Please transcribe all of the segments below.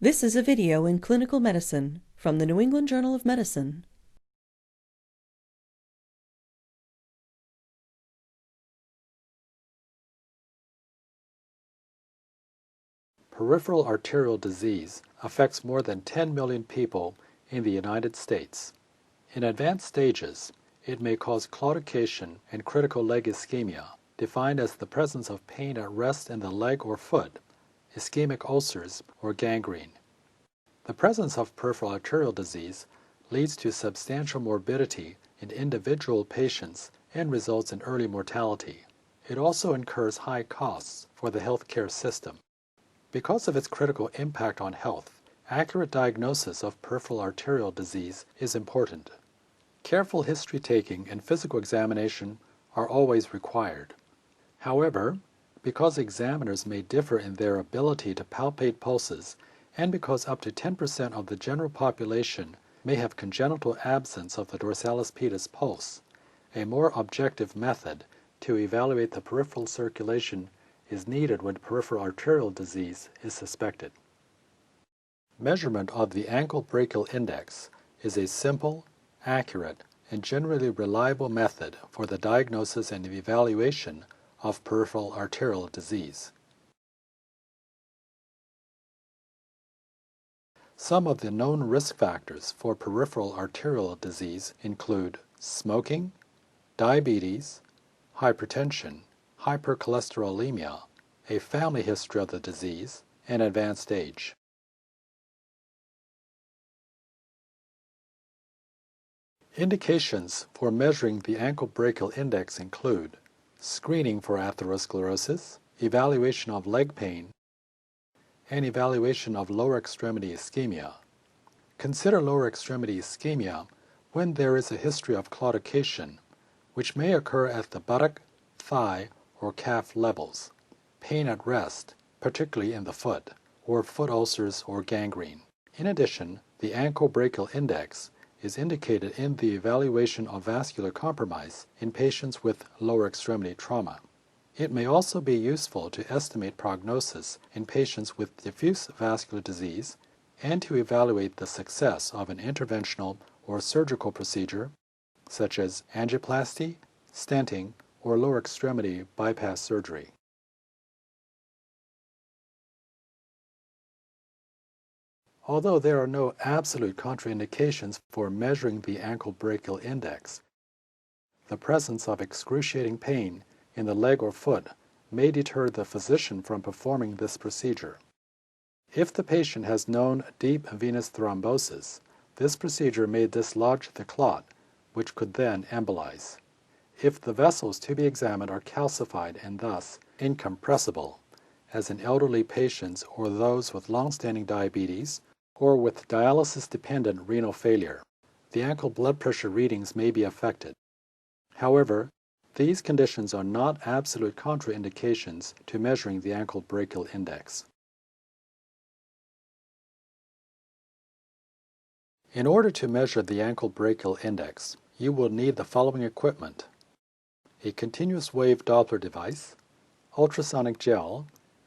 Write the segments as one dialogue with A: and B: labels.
A: This is a video in clinical medicine from the New England Journal of Medicine.
B: Peripheral arterial disease affects more than 10 million people in the United States. In advanced stages, it may cause claudication and critical leg ischemia, defined as the presence of pain at rest in the leg or foot, ischemic ulcers, or gangrene. The presence of peripheral arterial disease leads to substantial morbidity in individual patients and results in early mortality. It also incurs high costs for the healthcare system. Because of its critical impact on health, accurate diagnosis of peripheral arterial disease is important. Careful history taking and physical examination are always required. However, because examiners may differ in their ability to palpate pulses, and because up to 10% of the general population may have congenital absence of the dorsalis pedis pulse, a more objective method to evaluate the peripheral circulation is needed when peripheral arterial disease is suspected. Measurement of the ankle brachial index is a simple, accurate, and generally reliable method for the diagnosis and evaluation of peripheral arterial disease. Some of the known risk factors for peripheral arterial disease include smoking, diabetes, hypertension, hypercholesterolemia, a family history of the disease, and advanced age. Indications for measuring the ankle brachial index include screening for atherosclerosis, evaluation of leg pain, and evaluation of lower extremity ischemia. Consider lower extremity ischemia when there is a history of claudication, which may occur at the buttock, thigh, or calf levels, pain at rest, particularly in the foot, or foot ulcers or gangrene. In addition, the ankle brachial index is indicated in the evaluation of vascular compromise in patients with lower extremity trauma. It may also be useful to estimate prognosis in patients with diffuse vascular disease and to evaluate the success of an interventional or surgical procedure such as angioplasty, stenting, or lower extremity bypass surgery. Although there are no absolute contraindications for measuring the ankle brachial index, the presence of excruciating pain in the leg or foot may deter the physician from performing this procedure. If the patient has known deep venous thrombosis, this procedure may dislodge the clot, which could then embolize. If the vessels to be examined are calcified and thus incompressible, as in elderly patients or those with long-standing diabetes or with dialysis-dependent renal failure, the ankle blood pressure readings may be affected. However, these conditions are not absolute contraindications to measuring the ankle brachial index. In order to measure the ankle brachial index, you will need the following equipment: a continuous wave Doppler device, ultrasonic gel,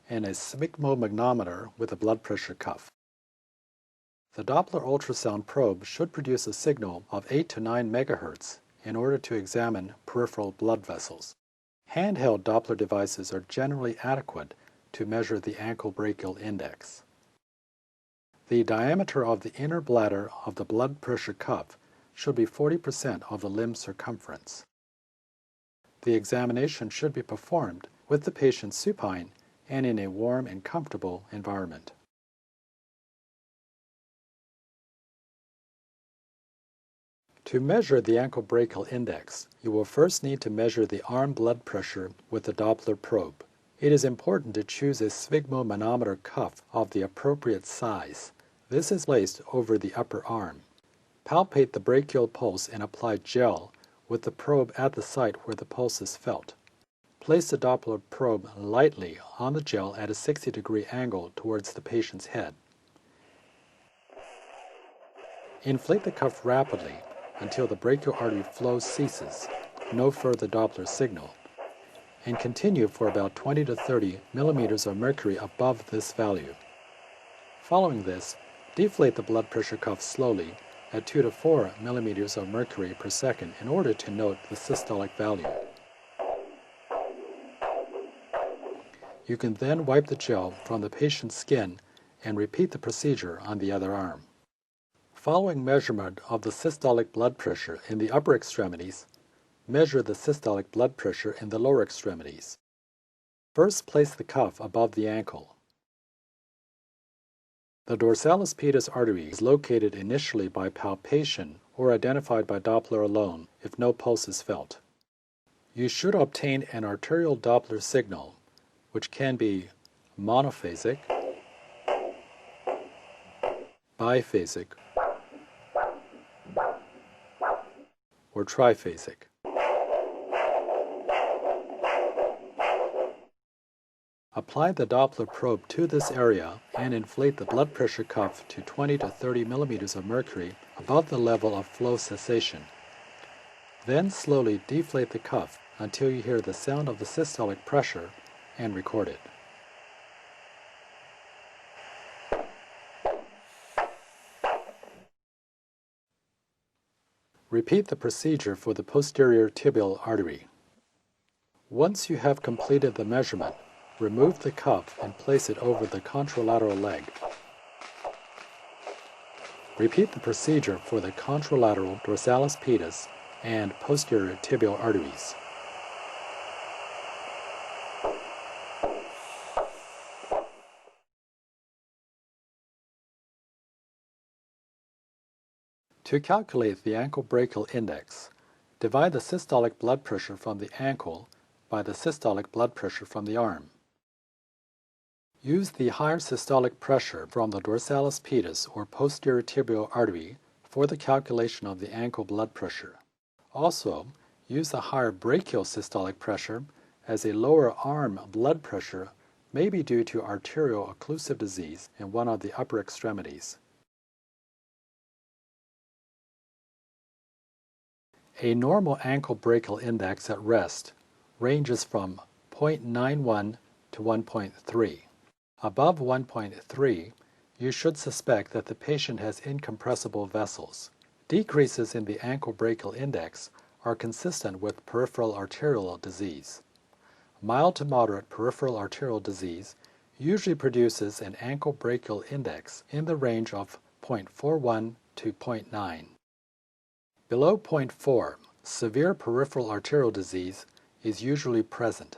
B: and a sphygmomanometer with a blood pressure cuff. The Doppler ultrasound probe should produce a signal of 8 to 9 MHz in order to examine peripheral blood vessels. Handheld Doppler devices are generally adequate to measure the ankle brachial index. The diameter of the inner bladder of the blood pressure cuff should be 40% of the limb circumference. The examination should be performed with the patient supine and in a warm and comfortable environment. To measure the ankle brachial index, you will first need to measure the arm blood pressure with the Doppler probe. It is important to choose a sphygmomanometer cuff of the appropriate size. This is placed over the upper arm. Palpate the brachial pulse and apply gel with the probe at the site where the pulse is felt. Place the Doppler probe lightly on the gel at a 60-degree angle towards the patient's head. Inflate the cuff rapidly until the brachial artery flow ceases, no further Doppler signal, and continue for about 20 to 30 millimeters of mercury above this value. Following this, deflate the blood pressure cuff slowly at 2 to 4 millimeters of mercury per second in order to note the systolic value. You can then wipe the gel from the patient's skin and repeat the procedure on the other arm. Following measurement of the systolic blood pressure in the upper extremities, measure the systolic blood pressure in the lower extremities. First, place the cuff above the ankle. The dorsalis pedis artery is located initially by palpation or identified by Doppler alone if no pulse is felt. You should obtain an arterial Doppler signal, which can be monophasic, biphasic, or triphasic. Apply the Doppler probe to this area and inflate the blood pressure cuff to 20 to 30 millimeters of mercury above the level of flow cessation. Then slowly deflate the cuff until you hear the sound of the systolic pressure and record it. Repeat the procedure for the posterior tibial artery. Once you have completed the measurement, remove the cuff and place it over the contralateral leg. Repeat the procedure for the contralateral dorsalis pedis and posterior tibial arteries. To calculate the ankle brachial index, divide the systolic blood pressure from the ankle by the systolic blood pressure from the arm. Use the higher systolic pressure from the dorsalis pedis or posterior tibial artery for the calculation of the ankle blood pressure. Also, use the higher brachial systolic pressure as a lower arm blood pressure may be due to arterial occlusive disease in one of the upper extremities. A normal ankle brachial index at rest ranges from 0.91 to 1.3. Above 1.3, you should suspect that the patient has incompressible vessels. Decreases in the ankle brachial index are consistent with peripheral arterial disease. Mild to moderate peripheral arterial disease usually produces an ankle brachial index in the range of 0.41 to 0.9. Below 0.4, severe peripheral arterial disease is usually present.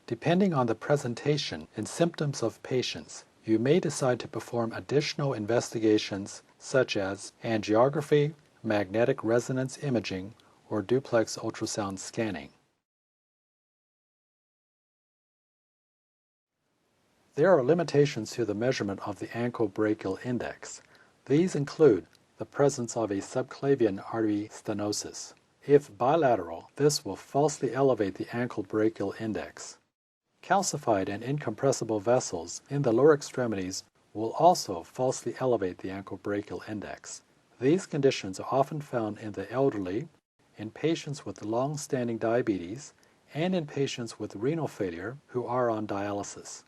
B: Depending on the presentation and symptoms of patients, you may decide to perform additional investigations such as angiography, magnetic resonance imaging, or duplex ultrasound scanning. There are limitations to the measurement of the ankle brachial index. These include the presence of a subclavian artery stenosis. If bilateral, this will falsely elevate the ankle brachial index. Calcified and incompressible vessels in the lower extremities will also falsely elevate the ankle brachial index. These conditions are often found in the elderly, in patients with long-standing diabetes, and in patients with renal failure who are on dialysis.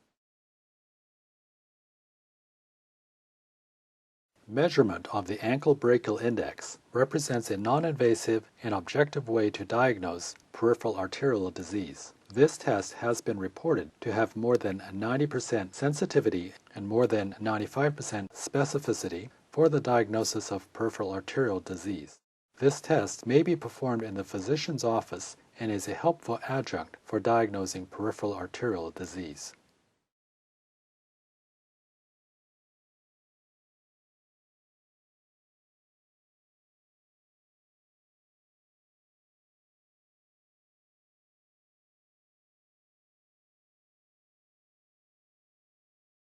B: Measurement of the ankle brachial index represents a non-invasive and objective way to diagnose peripheral arterial disease. This test has been reported to have more than 90% sensitivity and more than 95% specificity for the diagnosis of peripheral arterial disease. This test may be performed in the physician's office and is a helpful adjunct for diagnosing peripheral arterial disease.